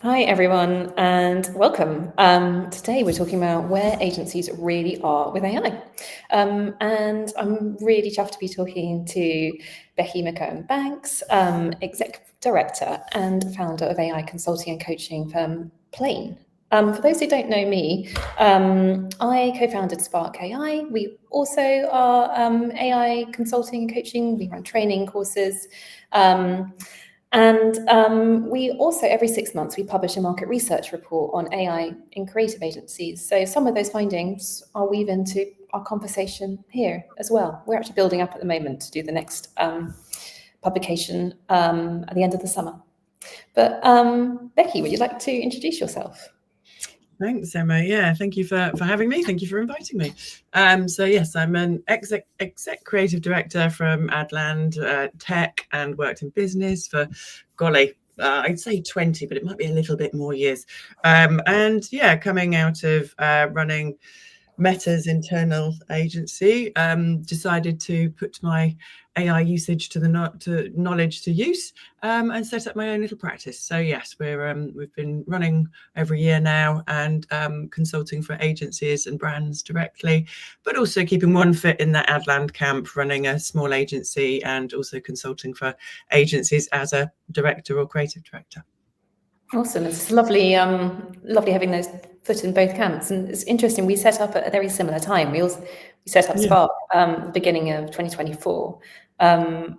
Hi, everyone, and welcome. Today, we're talking about where agencies really are with AI. And I'm really chuffed to be talking to Becky McOwen-Banks, Exec Director and founder of AI consulting and coaching firm Plane. For those who don't know me, I co-founded Spark AI. We also are AI consulting and coaching. We run training courses. And we also, every 6 months, we publish a market research report on AI in creative agencies. So some of those findings I'll weave into our conversation here as well. We're actually building up at the moment to do the next publication at the end of the summer. But Becky, would you like to introduce yourself? Thanks, Emma. Yeah, thank you for having me. Thank you for inviting me. So yes, I'm an exec creative director from Adland Tech and worked in business for, golly, I'd say 20, but it might be a little bit more years. And yeah, coming out of running Meta's internal agency, decided to put my AI usage to knowledge to use, and set up my own little practice. So yes, we've been running every year now and consulting for agencies and brands directly, but also keeping one foot in the Adland camp, running a small agency and also consulting for agencies as a director or creative director. Awesome. It's lovely having those foot in both camps. And it's interesting, we set up at a very similar time. We set up Spark beginning of 2024,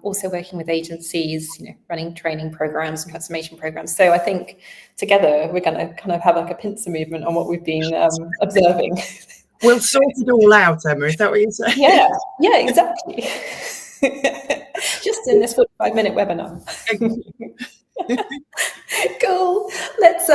also working with agencies, running training programs and transformation programs. So I think together we're going to kind of have like a pincer movement on what we've been observing. We'll sort it all out, Emma. Is that what you're saying? Yeah, exactly. Just in this 45-minute webinar. Cool. Let's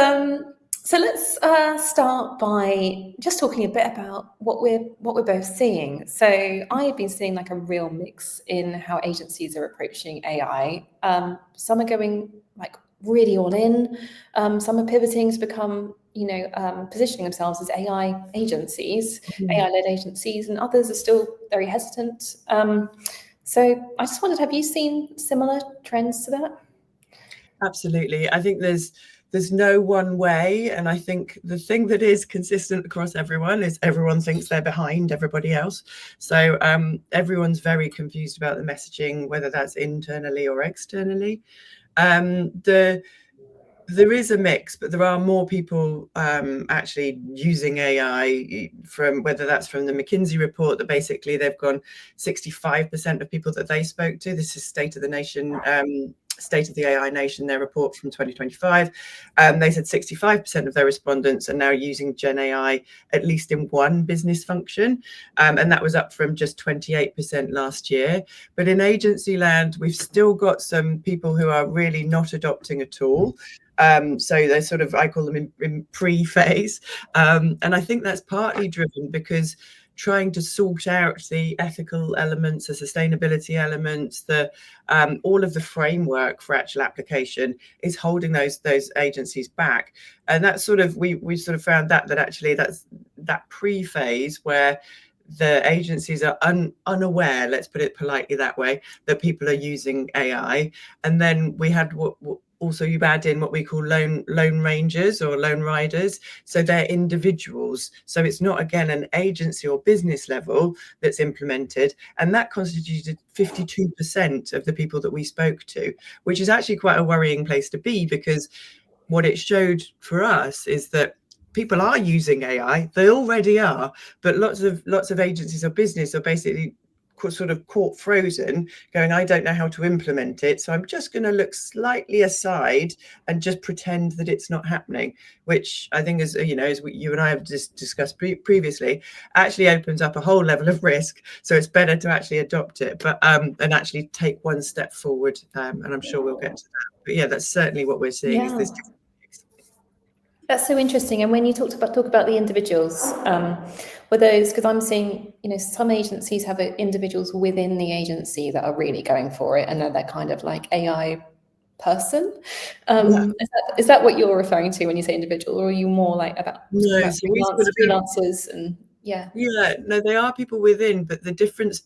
start by just talking a bit about what we're both seeing. So I've been seeing like a real mix in how agencies are approaching AI. Some are going like really all in. Some are pivoting to become, positioning themselves as AI agencies, AI-led agencies, and others are still very hesitant. So I just wondered, have you seen similar trends to that? Absolutely. I think there's no one way. And I think the thing that is consistent across everyone is everyone thinks they're behind everybody else. So everyone's very confused about the messaging, whether that's internally or externally. There is a mix, but there are more people actually using AI, from whether that's from the McKinsey report that basically they've gone 65% of people that they spoke to. This is State of the AI Nation, their report from 2025. They said 65% of their respondents are now using Gen AI at least in one business function. And that was up from just 28% last year. But in agency land, we've still got some people who are really not adopting at all. So they're sort of, I call them in pre-phase. And I think that's partly driven because trying to sort out the ethical elements, the sustainability elements, all of the framework for actual application is holding those agencies back. And that's sort of, we sort of found that actually that's that pre-phase where the agencies are unaware, let's put it politely that way, that people are using AI. And then we had what also you add in what we call lone rangers or lone riders. So they're individuals. So it's not, again, an agency or business level that's implemented. And that constituted 52% of the people that we spoke to, which is actually quite a worrying place to be, because what it showed for us is that people are using AI. They already are, but lots of agencies or business are basically sort of caught frozen, going, I don't know how to implement it, so I'm just going to look slightly aside and just pretend that it's not happening, which I think, as you and I have just discussed previously, actually opens up a whole level of risk. So it's better to actually adopt it, but and actually take one step forward. And I'm sure we'll get to that. But yeah, that's certainly what we're seeing. Is this. That's so interesting. And when you talk about the individuals, were those, because I'm seeing, some agencies have individuals within the agency that are really going for it, and they're kind of like AI person. Is that what you're referring to when you say individual, or are you more like about freelancers and no, they are people within, but the difference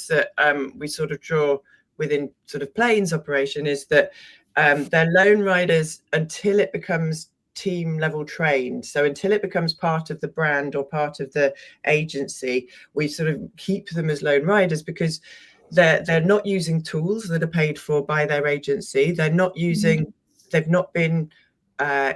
that we sort of draw within sort of Plane's operation is that they're lone riders until it becomes team level trained. So until it becomes part of the brand or part of the agency, we sort of keep them as lone riders because they're not using tools that are paid for by their agency. They're not using, they've not been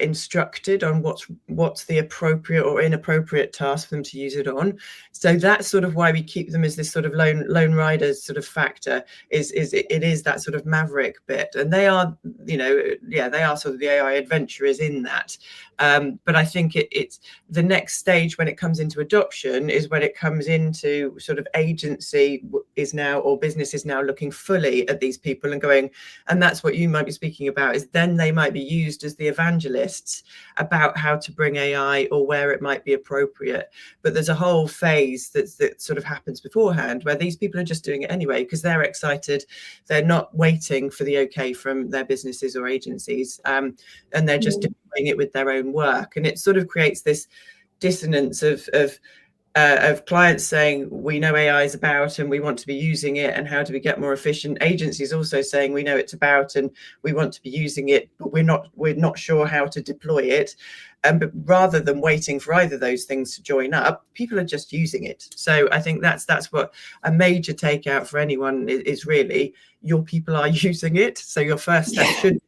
instructed on what's the appropriate or inappropriate task for them to use it on. So that's sort of why we keep them as this sort of lone riders sort of factor. It is that sort of maverick bit, and they are, they are sort of the AI adventurers in that. But I think it's the next stage when it comes into adoption is when it comes into sort of agency is now, or business is now looking fully at these people and going, and that's what you might be speaking about, is then they might be used as the evangelists about how to bring AI or where it might be appropriate. But there's a whole phase that sort of happens beforehand where these people are just doing it anyway because they're excited. They're not waiting for the okay from their businesses or agencies, and they're just doing it with their own work. And it sort of creates this dissonance of clients saying, we know AI is about and we want to be using it, and how do we get more efficient? Agencies also saying, we know it's about and we want to be using it, but we're not sure how to deploy it. But rather than waiting for either of those things to join up, people are just using it. So I think that's what a major takeout for anyone is really, your people are using it. So your first step should be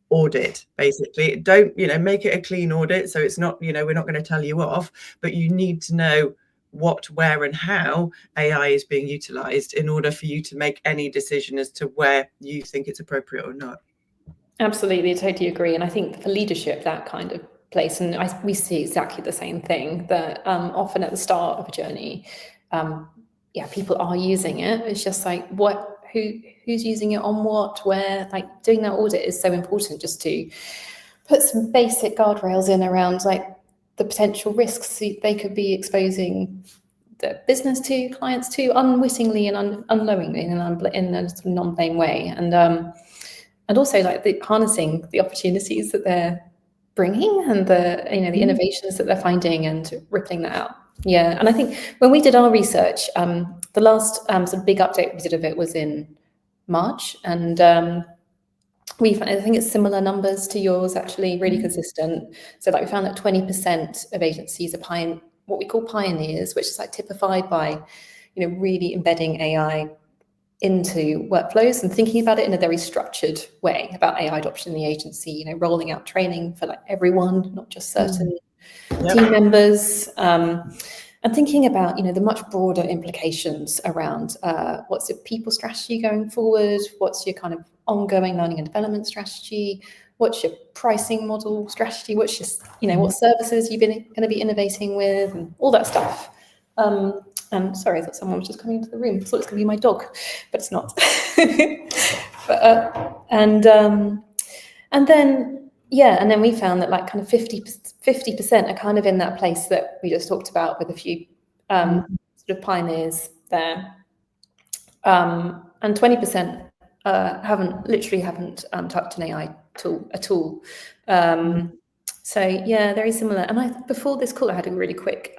audit. Basically, don't make it a clean audit, so it's not, we're not going to tell you off, but you need to know what, where and how AI is being utilized in order for you to make any decision as to where you think it's appropriate or not. Absolutely, I totally agree. And I think for leadership, that kind of place, and we see exactly the same thing, that often at the start of a journey, people are using it. It's just like, who's using it on what, where, like doing that audit is so important, just to put some basic guardrails in around like the potential risks they could be exposing the business to, clients to, unwittingly and unknowingly in a sort of non-blame way. And also like harnessing the opportunities that they're bringing and the innovations that they're finding and rippling that out. Yeah, and I think when we did our research, the last sort of big update we did of it was in March, and I think it's similar numbers to yours, actually, really consistent. So like we found that 20% of agencies are what we call pioneers, which is like typified by, really embedding AI into workflows and thinking about it in a very structured way about AI adoption in the agency, rolling out training for like everyone, not just certain team members, and thinking about, the much broader implications around what's your people strategy going forward, what's your kind of ongoing learning and development strategy, what's your pricing model strategy, what's your, what services you've been going to be innovating with, and all that stuff. And sorry, I thought someone was just coming into the room. I thought it was going to be my dog, but it's not. And then we found that like kind of 50% are kind of in that place that we just talked about, with a few sort of pioneers there, and 20% haven't touched an AI tool at all. So yeah, very similar. And before this call, I had a really quick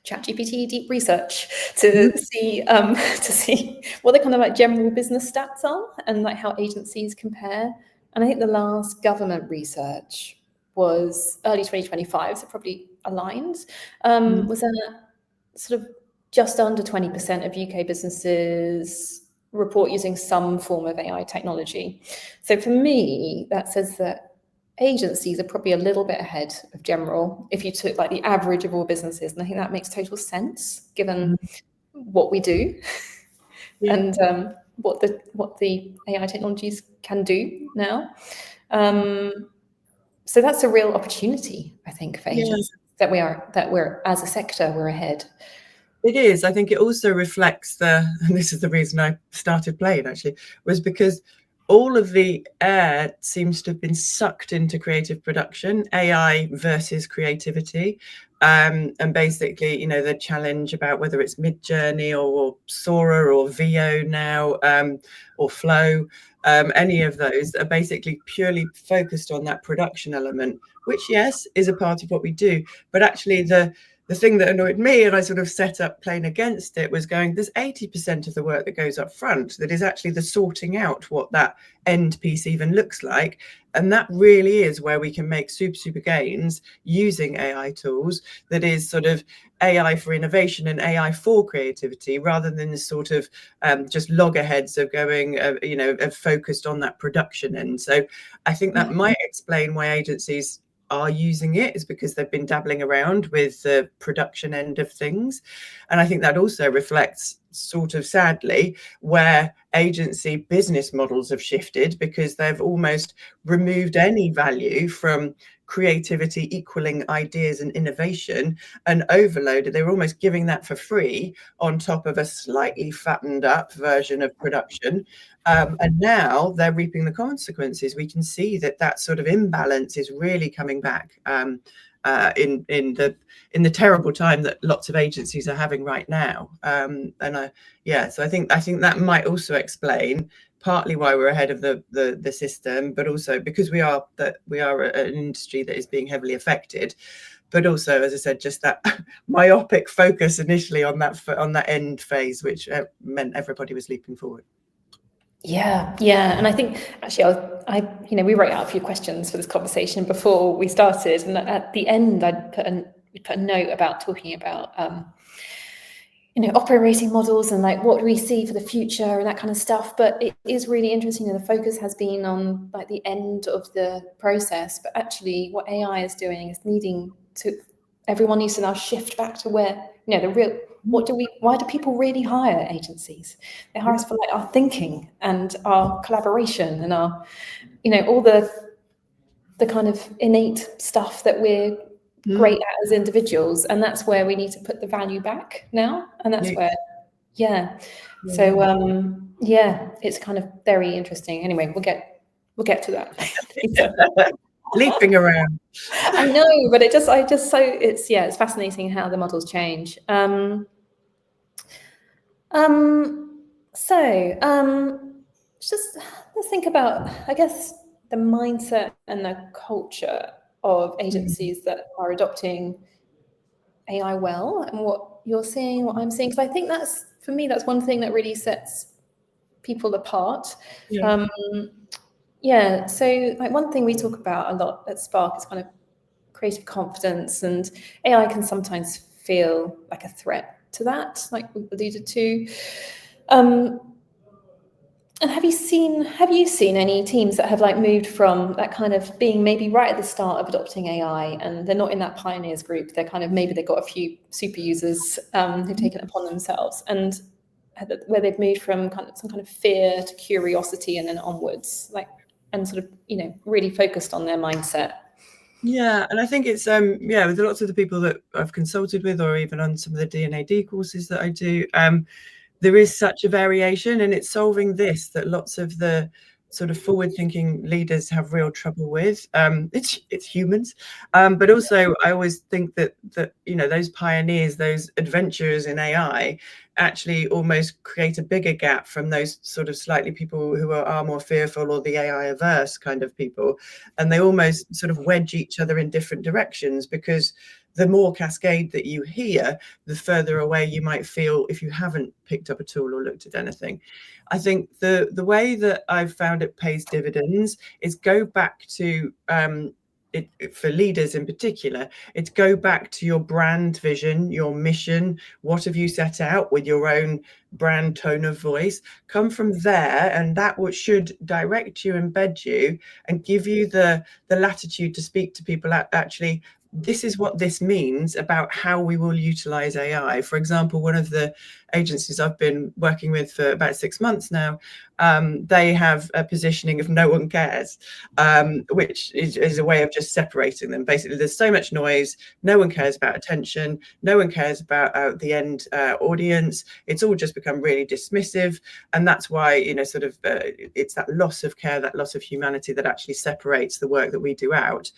ChatGPT deep research to see what the kind of like general business stats are and like how agencies compare. And I think the last government research was early 2025, so probably aligned. Was that sort of just under 20% of UK businesses report using some form of AI technology. So for me, that says that agencies are probably a little bit ahead of general if you took like the average of all businesses, and I think that makes total sense given what we do and what the AI technologies can do now. So that's a real opportunity, I think, for agencies, that we're as a sector, we're ahead. It is. I think it also reflects and this is the reason I started playing, actually, was because all of the air seems to have been sucked into creative production, AI versus creativity. And basically, the challenge about whether it's Midjourney or Sora or VO now, or Flow, any of those are basically purely focused on that production element, which, yes, is a part of what we do. But actually, the thing that annoyed me, and I sort of set up playing against it, was going, there's 80% of the work that goes up front that is actually the sorting out what that end piece even looks like. And that really is where we can make super gains using AI tools, that is sort of AI for innovation and AI for creativity, rather than this sort of just loggerheads of going, focused on that production end. So I think that might explain why agencies are using it, is because they've been dabbling around with the production end of things. And I think that also reflects, sort of sadly, where agency business models have shifted, because they've almost removed any value from creativity equaling ideas and innovation, and overloaded. They were almost giving that for free on top of a slightly fattened up version of production. And now they're reaping the consequences. We can see that sort of imbalance is really coming back in the terrible time that lots of agencies are having right now. So I think that might also explain partly why we're ahead of the system, but also because we are an industry that is being heavily affected. But also, as I said, just that myopic focus initially on that end phase, which meant everybody was leaping forward. Yeah, and I think actually, we wrote out a few questions for this conversation before we started, and at the end, I'd put a note about talking about operating models and like what do we see for the future and that kind of stuff. But it is really interesting that the focus has been on like the end of the process, but actually, what AI is doing is everyone needs to now shift back to where the real. Why do people really hire agencies? They hire us for like our thinking and our collaboration and our, all the kind of innate stuff that we're great at as individuals. And that's where we need to put the value back now. And that's where, So, it's kind of very interesting. Anyway, we'll get to that. Leaping around. I know, but it's fascinating how the models change. Let's think about, I guess, the mindset and the culture of agencies that are adopting AI well, and what you're seeing, what I'm seeing, because I think that's one thing that really sets people apart. So like one thing we talk about a lot at Spark is kind of creative confidence, and AI can sometimes feel like a threat to that, like we alluded to. And have you seen any teams that have like moved from that kind of being maybe right at the start of adopting AI, and they're not in that pioneers group, they're kind of, maybe they've got a few super users who've taken it upon themselves, and where they've moved from some kind of fear to curiosity and then onwards, and sort of really focused on their mindset? Yeah, and I think it's with lots of the people that I've consulted with, or even on some of the D&AD courses that I do, there is such a variation, and it's solving this that lots of the sort of forward-thinking leaders have real trouble with. It's humans, but also I always think that those pioneers, those adventurers in AI, actually almost create a bigger gap from those sort of slightly people who are more fearful, or the AI averse kind of people, and they almost sort of wedge each other in different directions, because the more cascade that you hear, the further away you might feel if you haven't picked up a tool or looked at anything. I think the way that I've found it pays dividends is go back to for leaders in particular, it's go back to your brand vision, your mission. What have you set out with your own brand tone of voice? Come from there, and that should direct you, embed you, and give you the latitude to speak to people actually. This is what this means about how we will utilize AI. For example, one of the agencies I've been working with for about 6 months now, they have a positioning of no one cares, which is a way of just separating them. Basically, there's so much noise, no one cares about attention, no one cares about the end audience. It's all just become really dismissive, and that's why it's that loss of care, that loss of humanity, that actually separates the work that we do out.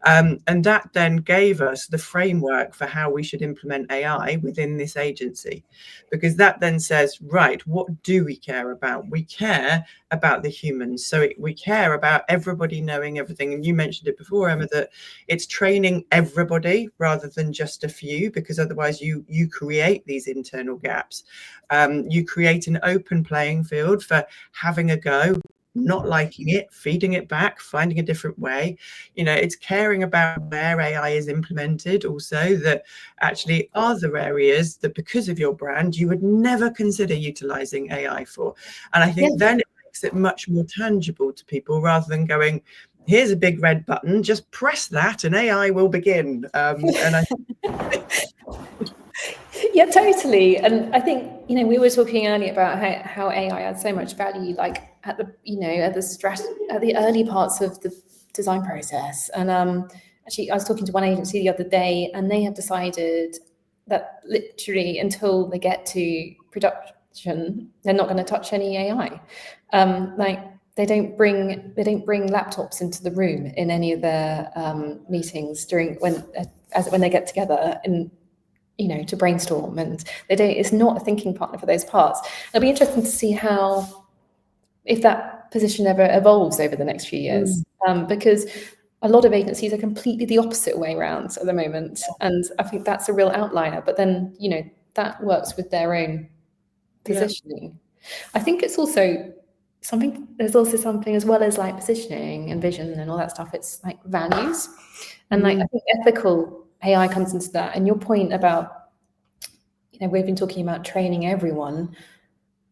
And that then gave us the framework for how we should implement AI within this agency, because because that then says, right, what do we care about? We care about the humans. So we care about everybody knowing everything. And you mentioned it before, Emma, that it's training everybody rather than just a few, because otherwise you create these internal gaps. You create an open playing field for having a go, not liking it, feeding it back, finding a different way. It's caring about where AI is implemented also, that actually are there areas that because of your brand you would never consider utilizing AI for. And I think then it makes it much more tangible to people, rather than going, here's a big red button, just press that and AI will begin. And Yeah, totally. And I think, we were talking earlier about how AI adds so much value, like at the early parts of the design process. And actually, I was talking to one agency the other day, and they have decided that literally until they get to production, they're not going to touch any AI. Like they don't bring laptops into the room in any of their meetings when they get together and to brainstorm, and it's not a thinking partner for those parts. It'll be interesting to see if that position ever evolves over the next few years, because a lot of agencies are completely the opposite way around at the moment, and I think that's a real outlier. But then that works with their own positioning. I think it's also something. There's also something, as well as like positioning and vision and all that stuff. It's like values, and like I think ethical AI comes into that. And your point about, we've been talking about training everyone,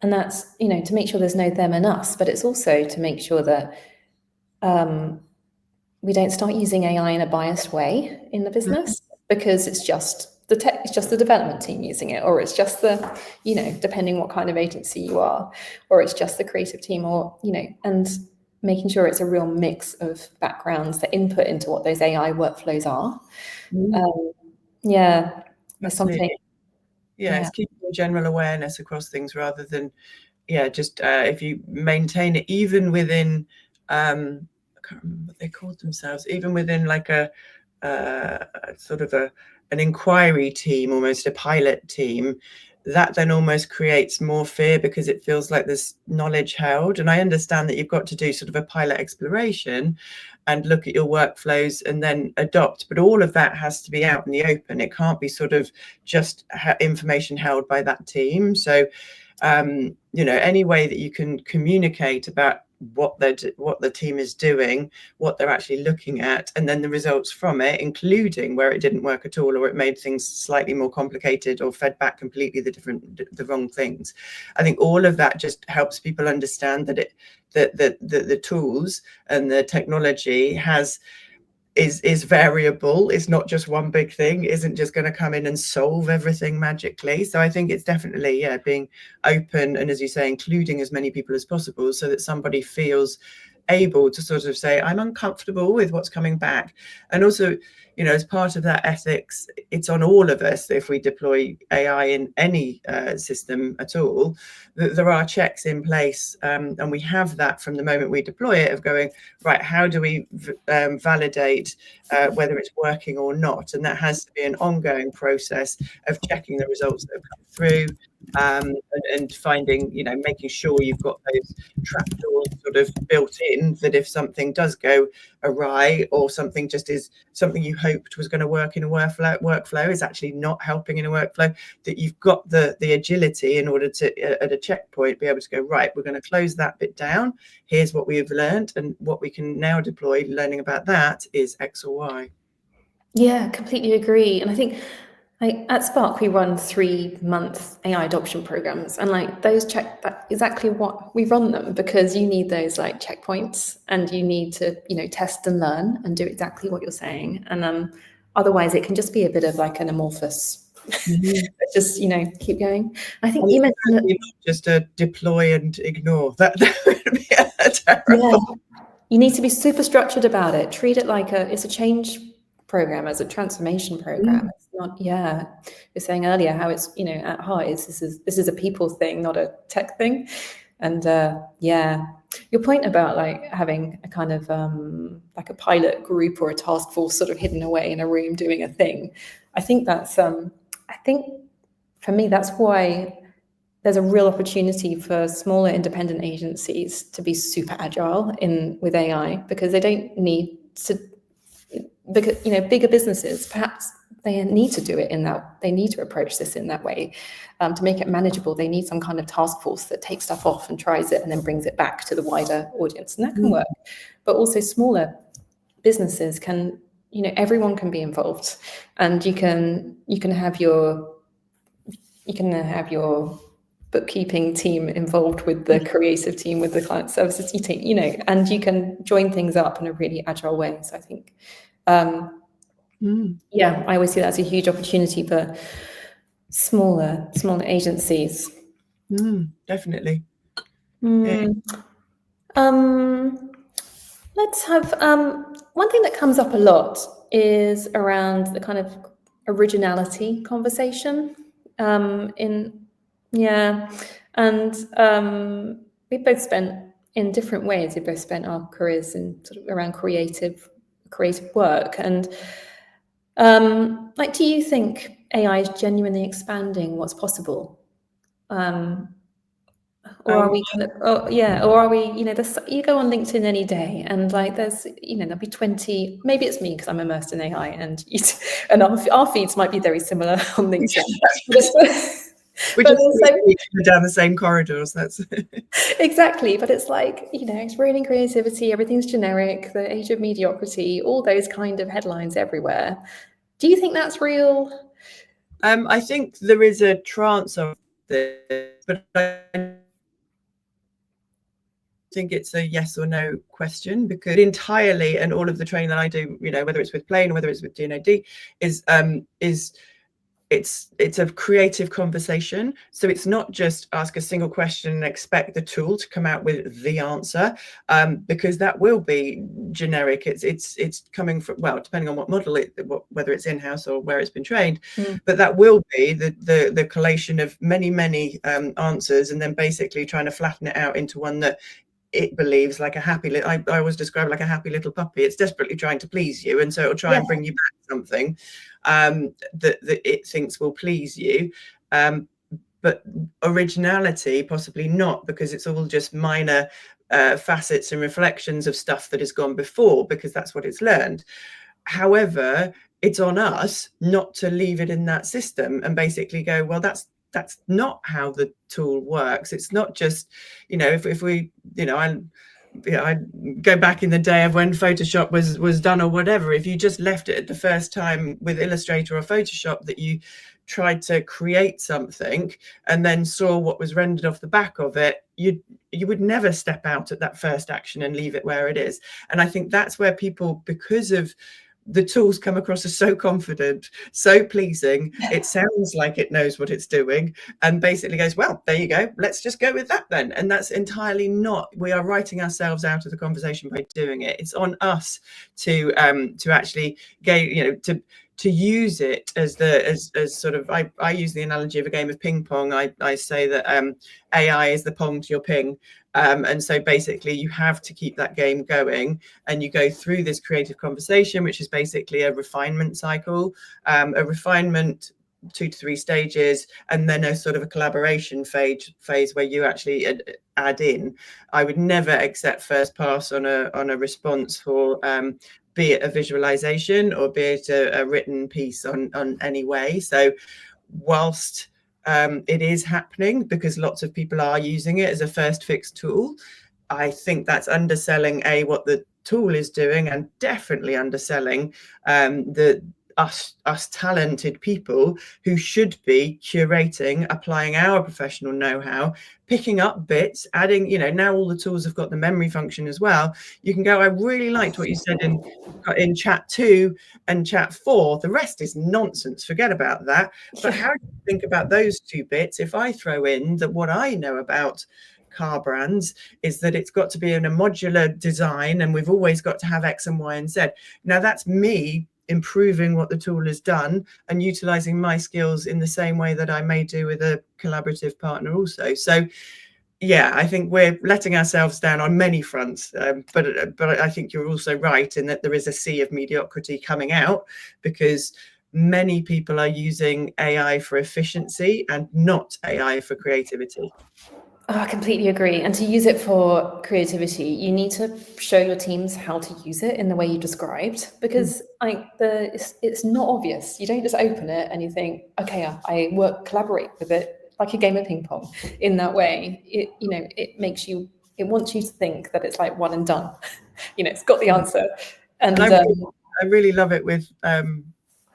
and that's, to make sure there's no them and us, but it's also to make sure that we don't start using AI in a biased way in the business, because it's just the tech, it's just the development team using it, or it's just the, depending what kind of agency you are, or it's just the creative team, or, and making sure it's a real mix of backgrounds that input into what those AI workflows are. There's something. It's keeping a general awareness across things, rather than just if you maintain it even within I can't remember what they called themselves, even within like a sort of an inquiry team, almost a pilot team, that then almost creates more fear, because it feels like there's knowledge held. And I understand that you've got to do sort of a pilot exploration and look at your workflows and then adopt, but all of that has to be out in the open. It can't be sort of just information held by that team. So any way that you can communicate about what the team is doing, what they're actually looking at, and then the results from it, including where it didn't work at all, or it made things slightly more complicated, or fed back completely the wrong things. I think all of that just helps people understand that the tools and the technology is variable. It's not just one big thing, isn't just going to come in and solve everything magically. So I think it's definitely being open, and as you say, including as many people as possible, so that somebody feels able to sort of say, I'm uncomfortable with what's coming back. And also, as part of that ethics, it's on all of us, if we deploy AI in any system at all, that there are checks in place, and we have that from the moment we deploy it, of going, right, how do we validate whether it's working or not? And that has to be an ongoing process of checking the results that have come through, and finding, making sure you've got those trapdoors sort of built in, that if something does go awry, or something just is something you hoped was going to work in a workflow is actually not helping in a workflow, that you've got the agility in order to, at a checkpoint, be able to go, right, we're going to close that bit down. Here's what we've learned, and what we can now deploy, learning about that, is X or Y. Yeah, completely agree. And I think, like, at Spark, we run 3-month AI adoption programs, and like those exactly what we run them, because you need those like checkpoints, and you need to test and learn and do exactly what you're saying, and otherwise it can just be a bit of like an amorphous just keep going. I think you mentioned just a deploy and ignore that would be terrible. You need to be super structured about it. Treat it like it's a change program, as a transformation program. It's not, you're saying earlier how it's, at heart, this is a people thing, not a tech thing. And your point about like having a kind of like a pilot group or a task force sort of hidden away in a room doing a thing, I think that's I think for me that's why there's a real opportunity for smaller independent agencies to be super agile with AI, because they don't need to, because bigger businesses perhaps they need to do it in that, they need to approach this in that way. To make it manageable, they need some kind of task force that takes stuff off and tries it and then brings it back to the wider audience, and that can work. But also smaller businesses can, everyone can be involved, and you can have your bookkeeping team involved with the creative team, with the client services team, and you can join things up in a really agile way. So I think, yeah, I always see that as a huge opportunity for smaller agencies. Definitely. Let's have one thing that comes up a lot is around the kind of originality conversation. We both spent, in different ways, we both spent our careers in sort of around creative work. And do you think AI is genuinely expanding what's possible? Or are we or are we, you go on LinkedIn any day and there's, there'll be 20, maybe it's me because I'm immersed in AI, and our feeds might be very similar on LinkedIn. We're just down the same corridors, that's exactly, but it's it's ruining creativity, everything's generic, the age of mediocrity, all those kind of headlines everywhere. Do you think that's real? I think there is a trance of this, but I think it's a yes or no question, because entirely, and all of the training that I do, whether it's with Plane or whether it's with D&OD, it's a creative conversation. So it's not just ask a single question and expect the tool to come out with the answer, because that will be generic. It's coming from, well, depending on what model whether it's in-house or where it's been trained, but that will be the collation of many answers, and then basically trying to flatten it out into one that it believes, like a happy I always describe like a happy little puppy. It's desperately trying to please you, and so it'll try and bring you back something that it thinks will please you, but originality possibly not, because it's all just minor facets and reflections of stuff that has gone before, because that's what it's learned. However, it's on us not to leave it in that system and basically go, well, that's not how the tool works. It's not just, if we, I go back in the day of when Photoshop was done or whatever. If you just left it at the first time with Illustrator or Photoshop that you tried to create something and then saw what was rendered off the back of it, you would never step out at that first action and leave it where it is. And I think that's where people, because of the tools, come across as so confident, so pleasing, it sounds like it knows what it's doing, and basically goes, well, there you go, let's just go with that then. And that's entirely not, we are writing ourselves out of the conversation by doing it. It's on us to actually go, to use it as sort of, I use the analogy of a game of ping pong. I say that AI is the pong to your ping. And so basically you have to keep that game going, and you go through this creative conversation, which is basically a refinement cycle, a refinement 2 to 3 stages, and then a sort of a collaboration phase where you actually add in. I would never accept first pass on a response for be it a visualization or be it a written piece on any way. So whilst it is happening, because lots of people are using it as a first fix tool, I think that's underselling what the tool is doing, and definitely underselling us talented people who should be curating, applying our professional know-how, picking up bits, adding, now all the tools have got the memory function as well. You can go, I really liked what you said in chat 2 and chat 4. The rest is nonsense, forget about that. But how do you think about those 2 bits if I throw in that what I know about car brands is that it's got to be in a modular design, and we've always got to have X and Y and Z. Now that's me improving what the tool has done and utilizing my skills in the same way that I may do with a collaborative partner also. So yeah, I think we're letting ourselves down on many fronts, but I think you're also right in that there is a sea of mediocrity coming out, because many people are using AI for efficiency and not AI for creativity. Oh, I completely agree. And to use it for creativity, you need to show your teams how to use it in the way you described, because it's not obvious. You don't just open it and you think, okay, I collaborate with it like a game of ping pong in that way. It wants you to think that it's like one and done. It's got the answer. And I really love it with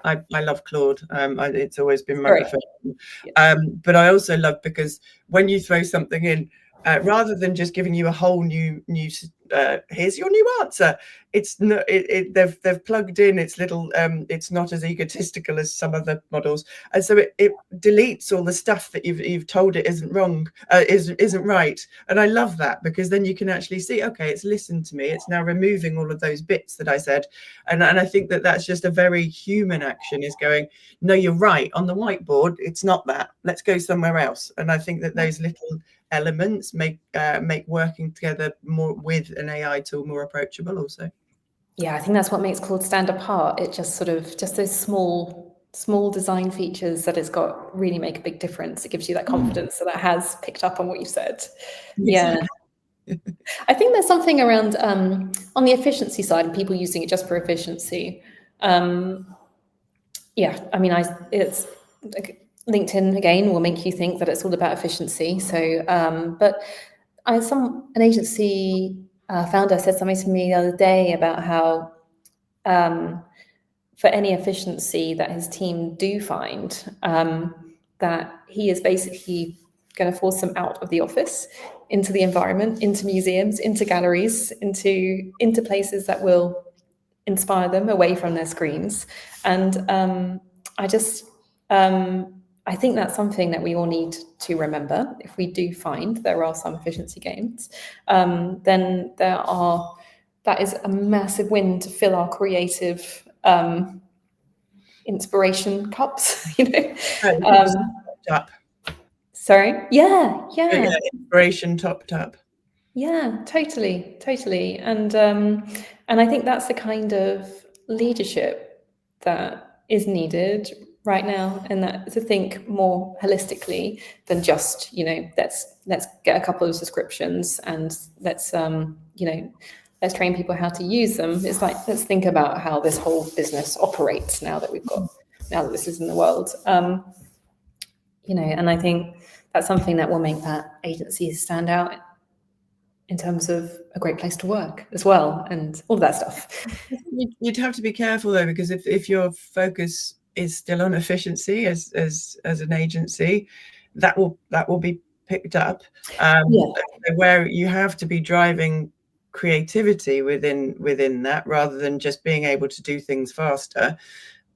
I love Claude. It's always been my preferred. But I also love, because when you throw something in, rather than just giving you a whole new here's your new answer, it's no, they've plugged in its little it's not as egotistical as some other models, and so it deletes all the stuff that you've told it isn't wrong, isn't right. And I love that, because then you can actually see, okay, it's listened to me, it's now removing all of those bits that I said. And I think that that's just a very human action, is going, no, you're right, on the whiteboard it's not that, let's go somewhere else. And I think that those little elements make working together more with an AI tool more approachable also. Yeah, I think that's what makes Claude stand apart. It just those small design features that it's got really make a big difference. It gives you that confidence that it has picked up on what you said. Yeah. I think there's something around on the efficiency side and people using it just for efficiency. Yeah, I mean, it's like, LinkedIn again will make you think that it's all about efficiency. So, but an agency founder said something to me the other day about how for any efficiency that his team do find, that he is basically going to force them out of the office, into the environment, into museums, into galleries, into places that will inspire them away from their screens. And I think that's something that we all need to remember. If we do find there are some efficiency gains, then that is a massive win to fill our creative inspiration cups. Top. Sorry. Yeah. Inspiration top. Yeah, totally. And I think that's the kind of leadership that is needed right now, and that to think more holistically than just, let's get a couple of subscriptions and let's train people how to use them. It's like, let's think about how this whole business operates now that this is in the world. And I think that's something that will make that agency stand out in terms of a great place to work as well, and all of that stuff. You'd have to be careful though, because if your focus is still on efficiency as an agency, that will be picked up. Where you have to be driving creativity within that, rather than just being able to do things faster,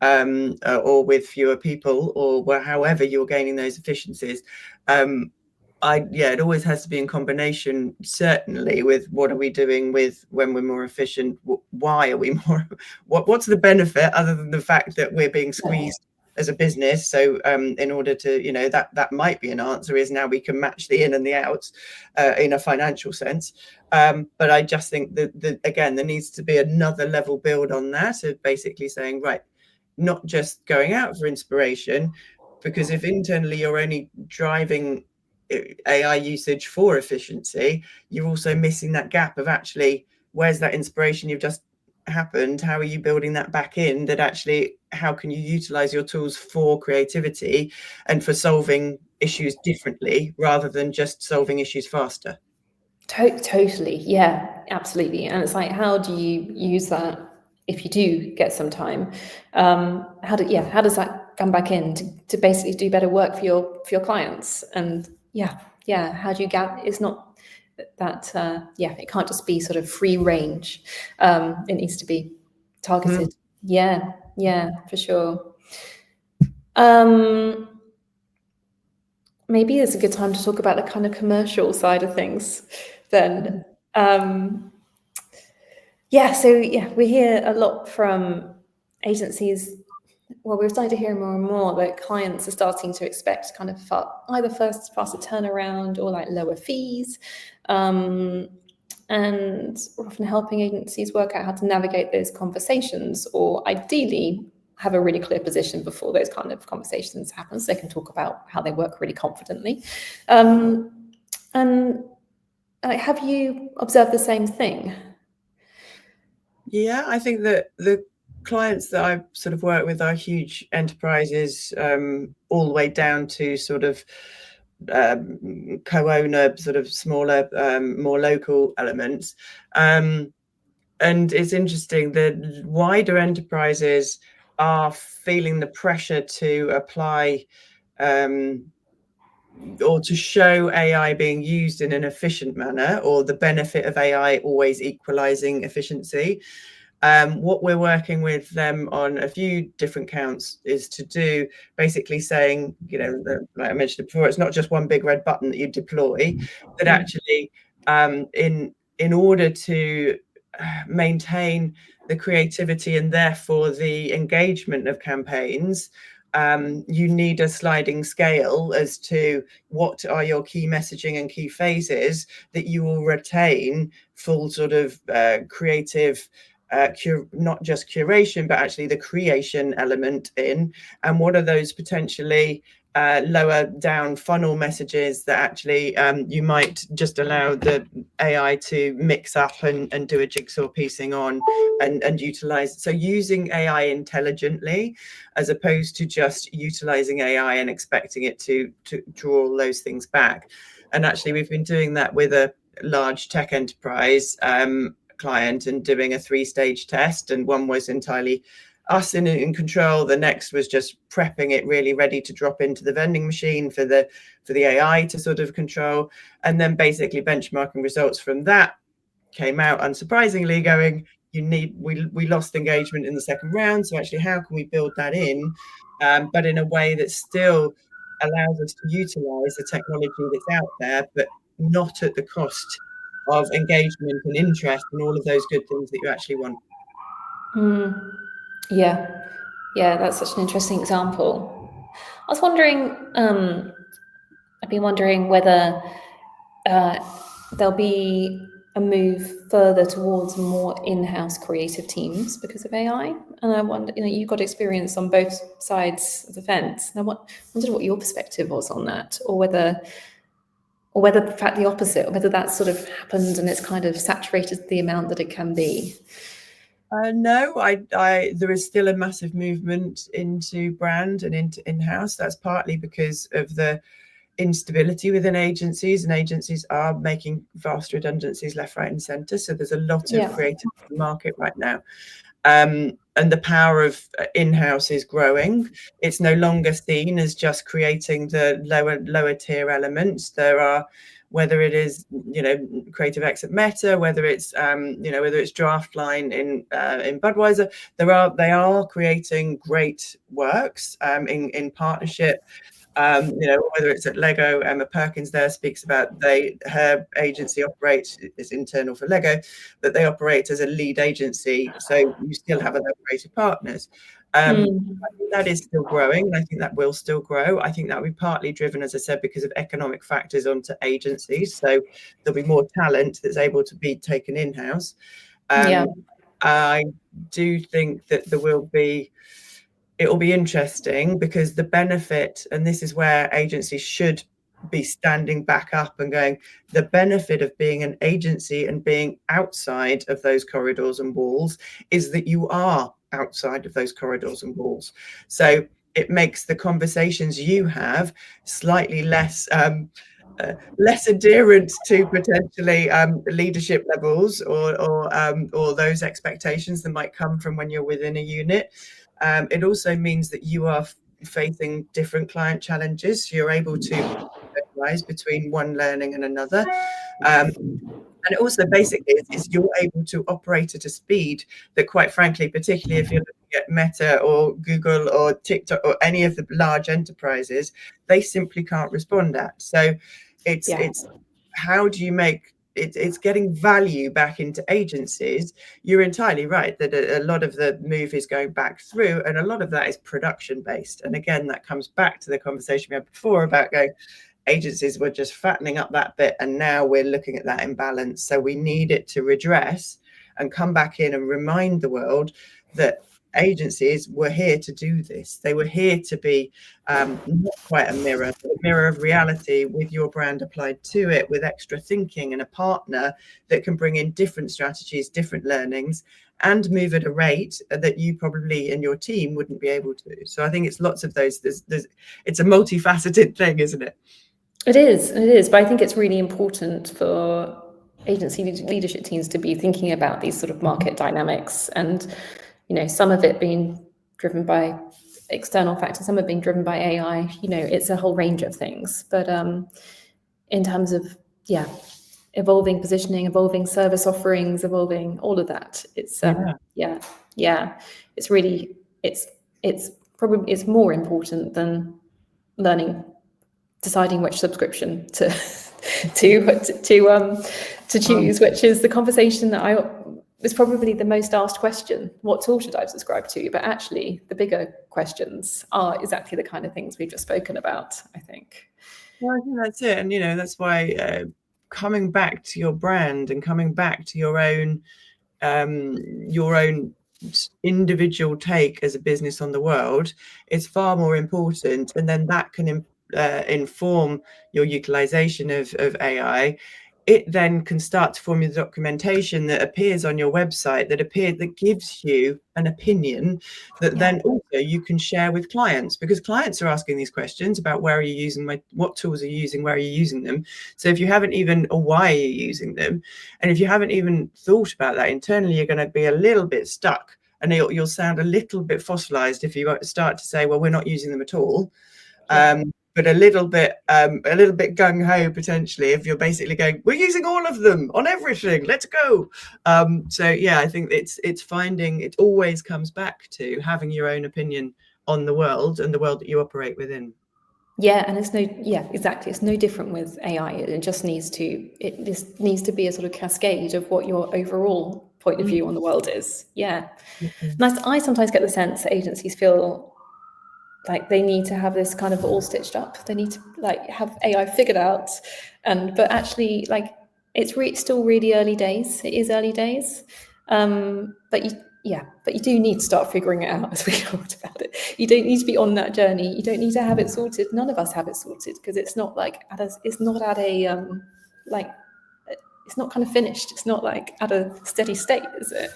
or with fewer people, or however you're gaining those efficiencies. It always has to be in combination, certainly, with what are we doing with when we're more efficient? Why are we more? What's the benefit other than the fact that we're being squeezed as a business? So in order to, that might be an answer, is now we can match the in and the outs in a financial sense. But I just think that again, there needs to be another level build on that, of basically saying, right, not just going out for inspiration, because if internally you're only driving AI usage for efficiency, you're also missing that gap of actually, where's that inspiration you've just happened? How are you building that back in? That actually, how can you utilize your tools for creativity and for solving issues differently, rather than just solving issues faster? Totally. Yeah, absolutely. And it's like, how do you use that if you do get some time? How does that come back in to basically do better work for your clients? And how do you get? It's not that it can't just be sort of free range. It needs to be targeted. Yeah, for sure. Maybe it's a good time to talk about the kind of commercial side of things then. We hear a lot from agencies. Well, we're starting to hear more and more that clients are starting to expect kind of either faster turnaround or like lower fees. And we're often helping agencies work out how to navigate those conversations, or ideally have a really clear position before those kind of conversations happen, so they can talk about how they work really confidently. And have you observed the same thing? Yeah, I think that the clients that I sort of work with are huge enterprises, all the way down to sort of co-owner, sort of smaller, more local elements. And it's interesting that wider enterprises are feeling the pressure to apply or to show AI being used in an efficient manner, or the benefit of AI always equalizing efficiency. What we're working with them on a few different counts is to do basically saying, like I mentioned before, it's not just one big red button that you deploy, that actually in order to maintain the creativity and therefore the engagement of campaigns, you need a sliding scale as to what are your key messaging and key phases that you will retain full sort of creative, not just curation, but actually the creation element in, and what are those potentially lower down funnel messages that actually you might just allow the AI to mix up and do a jigsaw piecing on and utilize. So using AI intelligently, as opposed to just utilizing AI and expecting it to draw all those things back. And actually, we've been doing that with a large tech enterprise client and doing a 3-stage test, and one was entirely us in control. The next was just prepping it really ready to drop into the vending machine for the AI to sort of control, and then basically benchmarking results from that came out unsurprisingly going, we lost engagement in the second round, so actually how can we build that in, but in a way that still allows us to utilize the technology that's out there, but not at the cost of engagement and interest and all of those good things that you actually want. Yeah, that's such an interesting example. I was wondering, I've been wondering whether there'll be a move further towards more in-house creative teams because of AI. And I wonder, you've got experience on both sides of the fence. And I wondered what your perspective was on that, or whether in fact the opposite, or whether that's sort of happened and it's kind of saturated the amount that it can be. No, there is still a massive movement into brand and into in-house. That's partly because of the instability within agencies, and agencies are making vast redundancies left, right, and centre. So there's a lot of creative in the market right now. And the power of in-house is growing. It's no longer seen as just creating the lower tier elements. There are, whether it is creative X at Meta, whether it's whether it's Draftline in Budweiser, they are creating great works in partnership. Whether it's at Lego, Emma Perkins there speaks about her agency operates, is internal for Lego, but they operate as a lead agency, so you still have other creative partners. I think that is still growing, and I think that will still grow. I think that will be partly driven, as I said, because of economic factors onto agencies. So there'll be more talent that's able to be taken in-house. I do think that it will be interesting, because the benefit, and this is where agencies should be standing back up and going, the benefit of being an agency and being outside of those corridors and walls is that you are outside of those corridors and walls. So it makes the conversations you have slightly less adherent to potentially leadership levels or those expectations that might come from when you're within a unit. It also means that you are facing different client challenges. So you're able to rise between one learning and another. And it also basically is you're able to operate at a speed that, quite frankly, particularly if you're looking at Meta or Google or TikTok or any of the large enterprises, they simply can't respond at. So it's how do you make it's getting value back into agencies. You're entirely right that a lot of the move is going back through, and a lot of that is production based. And again, that comes back to the conversation we had before about going, agencies were just fattening up that bit, and now we're looking at that imbalance. So we need it to redress and come back in and remind the world that agencies were here to do this. They were here to be not quite a mirror, but a mirror of reality with your brand applied to it, with extra thinking and a partner that can bring in different strategies, different learnings, and move at a rate that you probably and your team wouldn't be able to. So I think it's lots of those. It's a multifaceted thing, isn't it? It is. But I think it's really important for agency leadership teams to be thinking about these sort of market dynamics, and some of it being driven by external factors, some of it being driven by AI. It's a whole range of things. But in terms of evolving positioning, evolving service offerings, evolving all of that, it's it's really it's more important than deciding which subscription to choose, which is the conversation that is probably the most asked question. What tool should I subscribe to? But actually, the bigger questions are exactly the kind of things we've just spoken about, I think. Well, I think that's it. And, that's why coming back to your brand and coming back to your own individual take as a business on the world is far more important. And then that can inform your utilization of AI. It then can start to form the documentation that appears on your website, that gives you an opinion that then also you can share with clients, because clients are asking these questions about where are you using what tools are you using, where are you using them. So if you haven't even, or why are you using them, and if you haven't even thought about that internally, you're going to be a little bit stuck, and you'll sound a little bit fossilized if you start to say, well, we're not using them at all. But a little bit gung ho potentially if you're basically going, we're using all of them on everything, let's go. So I think it's finding, it always comes back to having your own opinion on the world and the world that you operate within. And exactly. It's no different with AI. It needs to be a sort of cascade of what your overall point of view on the world is. And I sometimes get the sense that agencies feel like they need to have this kind of all stitched up. They need to have AI figured out, but actually it's still really early days. It is early days, but you do need to start figuring it out as we talked about it. You don't need to be on that journey. You don't need to have it sorted. None of us have it sorted, because it's not it's not kind of finished. It's not at a steady state, is it?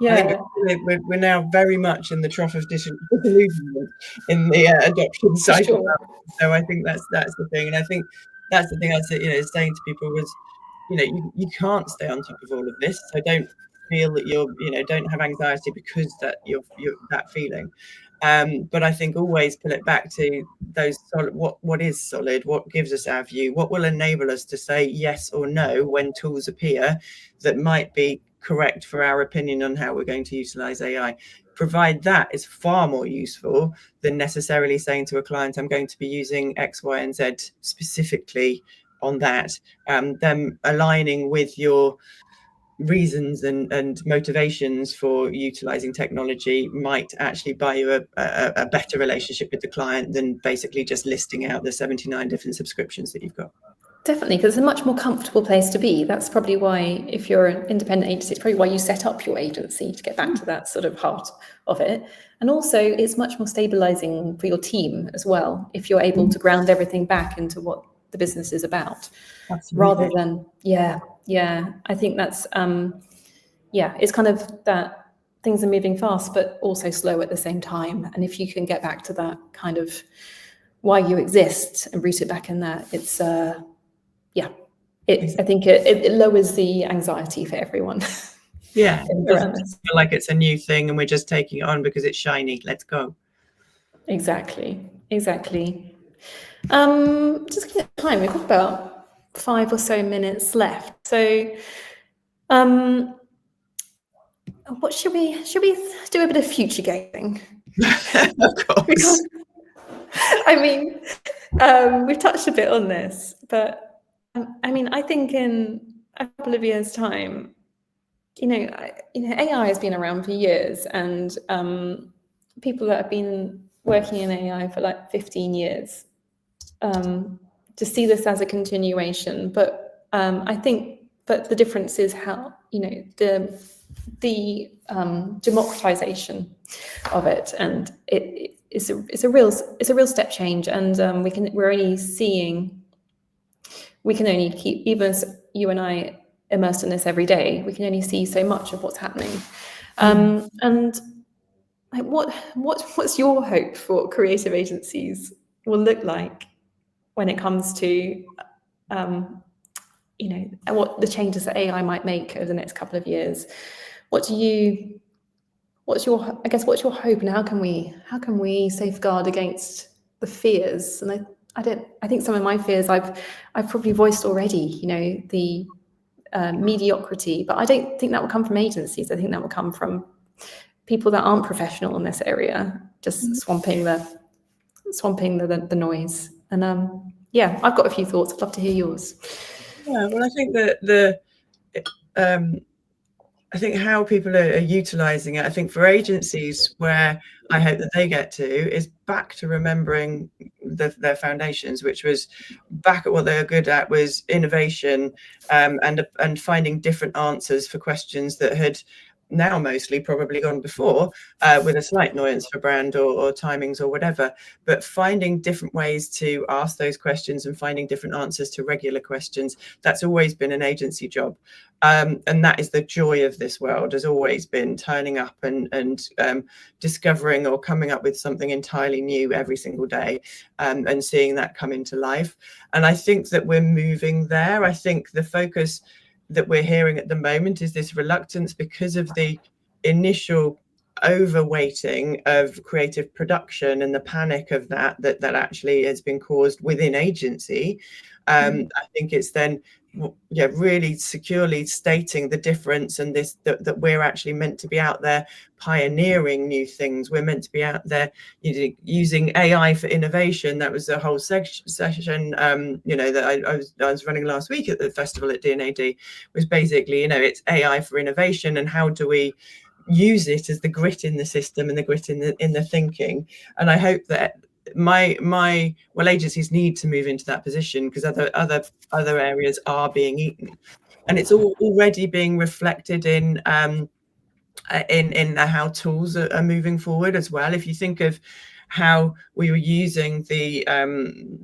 I think we're now very much in the trough of disillusionment in the adoption cycle. Sure. So I think that's the thing, and I think that's the thing I say, saying to people was, you can't stay on top of all of this. So don't feel that don't have anxiety because that you're that feeling. But I think always pull it back to those solid, what is solid, what gives us our view, what will enable us to say yes or no when tools appear that might be correct for our opinion on how we're going to utilize AI. Provide that is far more useful than necessarily saying to a client, I'm going to be using X, Y, and Z specifically on that. Them aligning with your reasons and motivations for utilizing technology might actually buy you a better relationship with the client than basically just listing out the 79 different subscriptions that you've got. Definitely, because it's a much more comfortable place to be. That's probably why, if you're an independent agency, it's probably why you set up your agency, to get back to that sort of heart of it. And also, it's much more stabilizing for your team as well, if you're able to ground everything back into what the business is about. Absolutely. Rather than, I think that's, it's kind of that things are moving fast, but also slow at the same time. And if you can get back to that kind of why you exist and root it back in that, it's, I think it lowers the anxiety for everyone. Yeah, it doesn't feel like it's a new thing and we're just taking it on because it's shiny. Let's go. Exactly. Just looking at time, we've got about 5 or so minutes left. So, what should we do a bit of future gaming? Of course. I mean, we've touched a bit on this, but I think in a couple of years' time, AI has been around for years, and people that have been working in AI for 15 years to see this as a continuation. But I think, the difference is how the the democratization of it, and it's a real step change, and we can only keep, even as you and I immersed in this every day, we can only see so much of what's happening. And like, what's your hope for what creative agencies will look like when it comes to what the changes that AI might make over the next couple of years? What's your hope, and how can we safeguard against the fears? And I think some of my fears I've probably voiced already, the mediocrity, but I don't think that will come from agencies. I think that will come from people that aren't professional in this area, just swamping the noise. And I've got a few thoughts. I'd love to hear yours. Yeah, well, I think that I think how people are utilising it, I think for agencies, where I hope that they get to is back to remembering their foundations, which was back at what they were good at, was innovation, and finding different answers for questions that had now mostly probably gone before, with a slight nuance for brand or timings or whatever, but finding different ways to ask those questions and finding different answers to regular questions. That's always been an agency job. And that is the joy of this world, has always been turning up and discovering or coming up with something entirely new every single day, and seeing that come into life. And I think that we're moving there. I think the focus that we're hearing at the moment is this reluctance because of the initial overweighting of creative production and the panic of that actually has been caused within agency. I think it's then really securely stating the difference, and that we're actually meant to be out there pioneering new things. We're meant to be out there using AI for innovation. That was the whole session that I was running last week at the festival at D&AD, was basically, it's AI for innovation, and how do we use it as the grit in the system and the grit in the thinking. And I hope that agencies need to move into that position, because other areas are being eaten, and it's already being reflected in how tools are moving forward as well. If you think of how we were using the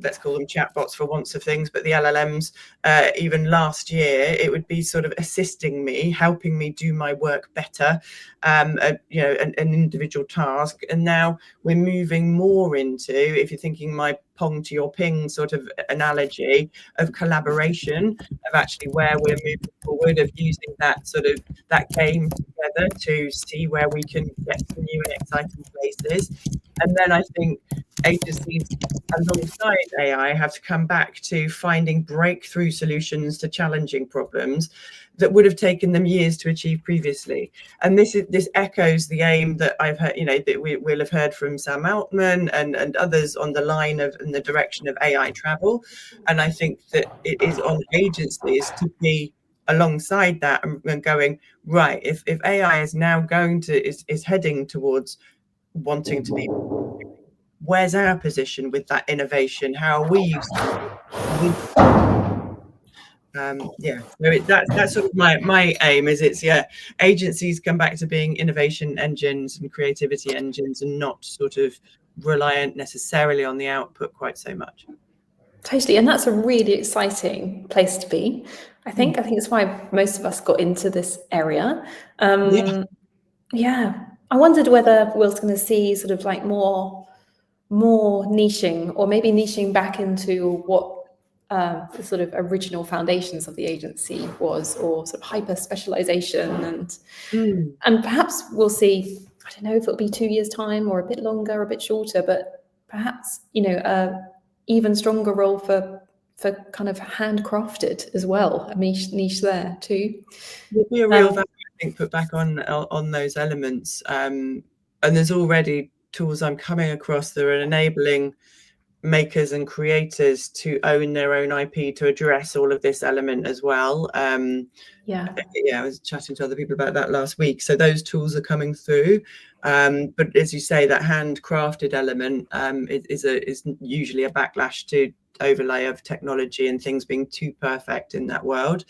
let's call them chatbots for wants of things, but the LLMs, even last year, it would be sort of assisting me, helping me do my work better, an individual task. And now we're moving more into, if you're thinking my pong to your ping sort of analogy, of collaboration, of actually where we're moving forward, of using that game together to see where we can get to new and exciting places. And then I think agencies alongside AI have to come back to finding breakthrough solutions to challenging problems that would have taken them years to achieve previously. And this echoes the aim that I've heard, that we will have heard from Sam Altman and others on the line of, in the direction of AI travel. And I think that it is on agencies to be alongside that and going, right, if AI is now is heading towards wanting to be, where's our position with that innovation? How are we using it? That's sort of my aim, is agencies come back to being innovation engines and creativity engines, and not sort of reliant necessarily on the output quite so much. Totally, and that's a really exciting place to be. I think it's why most of us got into this area. I wondered whether we're going to see sort of like more niching, or maybe niching back into what the sort of original foundations of the agency was, or sort of hyper specialization, and perhaps we'll see, I don't know if it'll be 2 years time or a bit longer, a bit shorter, but perhaps even stronger role for kind of handcrafted as well, a niche there too. There'll be a real value, I think, put back on those elements, and there's already tools I'm coming across that are enabling makers and creators to own their own IP to address all of this element as well. I was chatting to other people about that last week. So those tools are coming through, but as you say, that handcrafted element is usually a backlash to overlay of technology and things being too perfect in that world.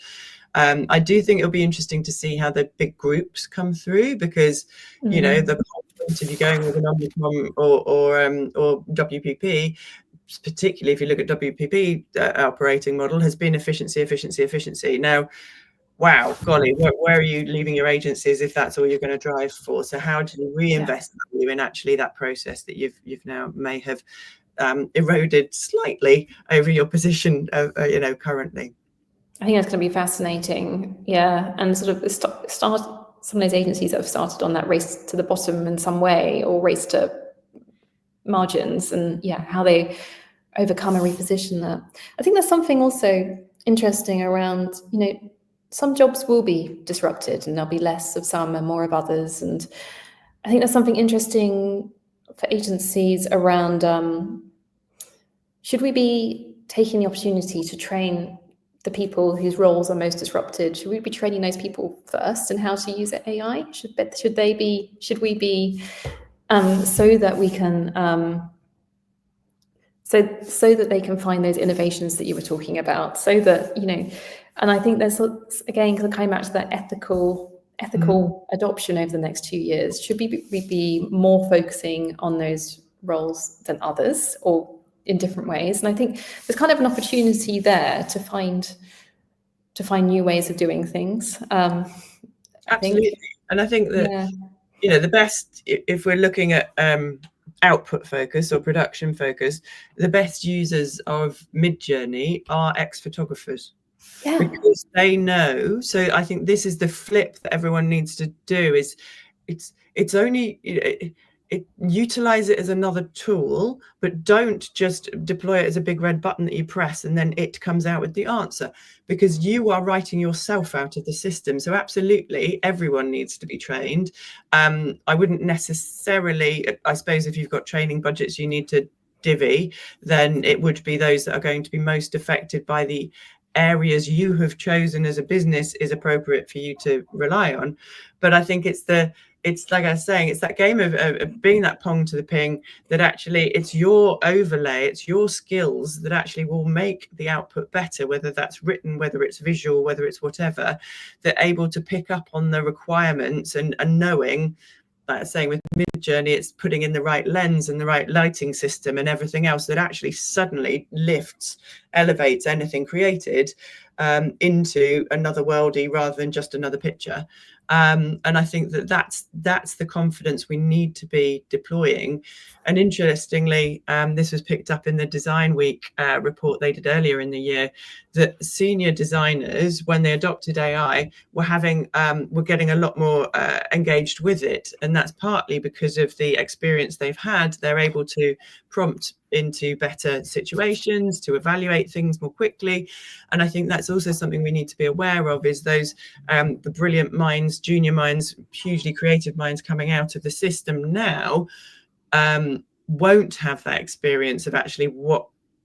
I do think it'll be interesting to see how the big groups come through, because you know, the point if you're going with an Omnicom or WPP, particularly if you look at WPP operating model, has been efficiency. Now, wow, golly, where are you leaving your agencies if that's all you're going to drive for? So how do you reinvest value in actually that process that you've now may have eroded slightly over your position, you know, currently? I think that's going to be fascinating. Yeah, and sort of start some of those agencies that have started on that race to the bottom in some way, or race to margins, and how they overcome and reposition that. I think there's something also interesting around, you know, some jobs will be disrupted and there'll be less of some and more of others. And I think there's something interesting for agencies around, should we be taking the opportunity to train the people whose roles are most disrupted? Should we be training those people first in how to use AI? Should we be so that we can so that they can find those innovations that you were talking about, so that, you know, and I think there's, again, coming back to that ethical adoption over the next 2 years. Should we be more focusing on those roles than others, or in different ways? And I think there's kind of an opportunity there to find new ways of doing things. Absolutely. And I think that, you know, the best, if we're looking at output focus or production focus, the best users of Midjourney are ex-photographers. Because they know. So I think this is the flip that everyone needs to do, is it's only, utilize it as another tool, but don't just deploy it as a big red button that you press and then it comes out with the answer, because you are writing yourself out of the system. So absolutely everyone needs to be trained. I wouldn't necessarily, I suppose if you've got training budgets you need to divvy, then it would be those that are going to be most affected by the areas you have chosen as a business is appropriate for you to rely on. But I think it's like I was saying, it's that game of being that pong to the ping, that actually it's your overlay, it's your skills that actually will make the output better, whether that's written, whether it's visual, whether it's whatever, that able to pick up on the requirements and knowing, like I was saying with Midjourney, it's putting in the right lens and the right lighting system and everything else that actually suddenly elevates anything created into another worldie rather than just another picture. And I think that that's the confidence we need to be deploying. And interestingly, this was picked up in the Design Week report they did earlier in the year, that senior designers, when they adopted AI, were getting a lot more engaged with it. And that's partly because of the experience they've had. They're able to prompt into better situations, to evaluate things more quickly. And I think that's also something we need to be aware of, is those the brilliant minds, junior minds, hugely creative minds coming out of the system now won't have that experience of actually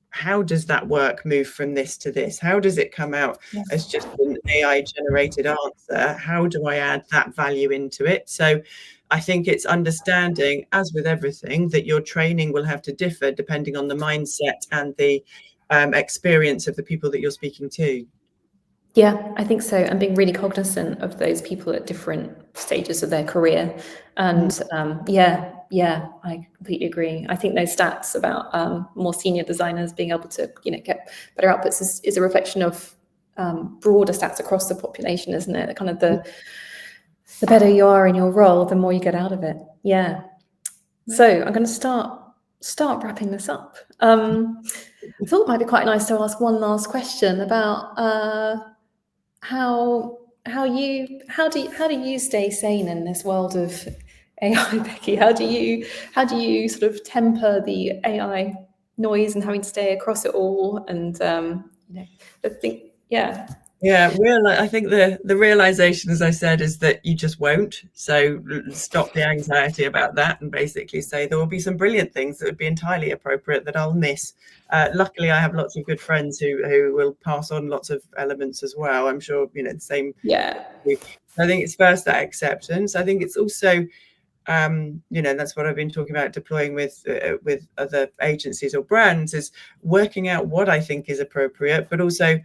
how does that work move from this to this? How does it come out as just an AI generated answer? How do I add that value into it? So I think it's understanding, as with everything, that your training will have to differ depending on the mindset and the experience of the people that you're speaking to. Yeah, I think so. And being really cognizant of those people at different stages of their career. And I completely agree. I think those stats about more senior designers being able to, you know, get better outputs is a reflection of broader stats across the population, isn't it? Kind of the better you are in your role, the more you get out of it. Yeah. So I'm going to start wrapping this up. I thought it might be quite nice to ask one last question about how do you stay sane in this world of AI, Becky? How do you sort of temper the AI noise and having to stay across it all? And I think I think the realization, as I said, is that you just won't. So stop the anxiety about that and basically say there will be some brilliant things that would be entirely appropriate that I'll miss. Luckily, I have lots of good friends who will pass on lots of elements as well. I'm sure, you know, the same. Yeah. I think it's first that acceptance. I think it's also That's what I've been talking about deploying with other agencies or brands, is working out what I think is appropriate, but also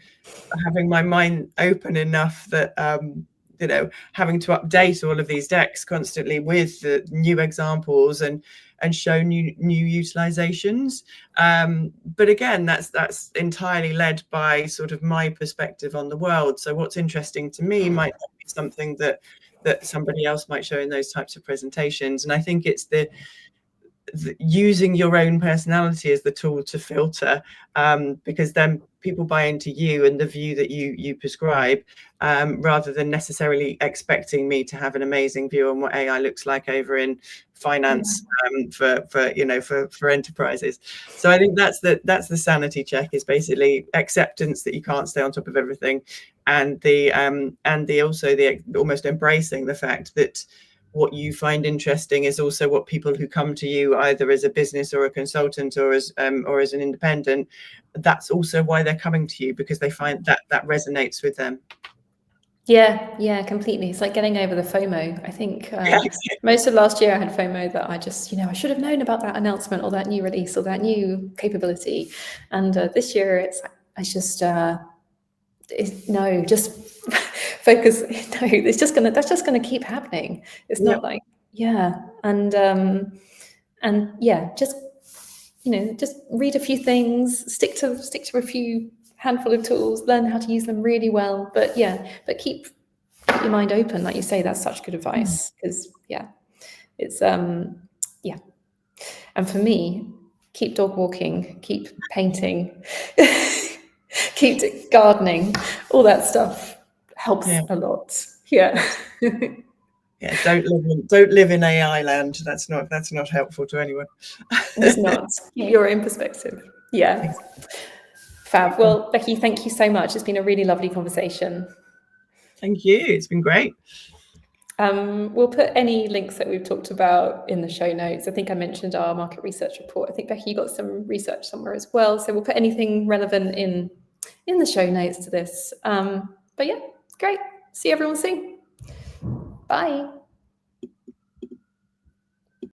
having my mind open enough that having to update all of these decks constantly with the new examples and show new utilizations. But again, that's entirely led by sort of my perspective on the world. So what's interesting to me might not be something that somebody else might show in those types of presentations. And I think it's the using your own personality as the tool to filter, because then people buy into you and the view that you prescribe, rather than necessarily expecting me to have an amazing view on what AI looks like over in finance, for enterprises. So I think that's the sanity check, is basically acceptance that you can't stay on top of everything, and the almost embracing the fact that what you find interesting is also what people who come to you either as a business or a consultant or as an independent, that's also why they're coming to you, because they find that resonates with them. Yeah, completely. It's like getting over the FOMO. I think most of last year I had FOMO that I just, I should have known about that announcement or that new release or that new capability. And this year just focus. No, that's just gonna keep happening. It's not like, just read a few things, stick to a few handful of tools, learn how to use them really well. But keep your mind open, like you say. That's such good advice, because it's and for me, keep dog walking, keep painting, keep gardening, all that stuff helps a lot. Don't live in AI land. That's not helpful to anyone. It's not. Keep your own perspective. Fab. Well, Becky, thank you so much. It's been a really lovely conversation. Thank you. It's been great. We'll put any links that we've talked about in the show notes. I think I mentioned our market research report. I think, Becky, you got some research somewhere as well. So we'll put anything relevant in the show notes to this. But great. See everyone soon. Bye.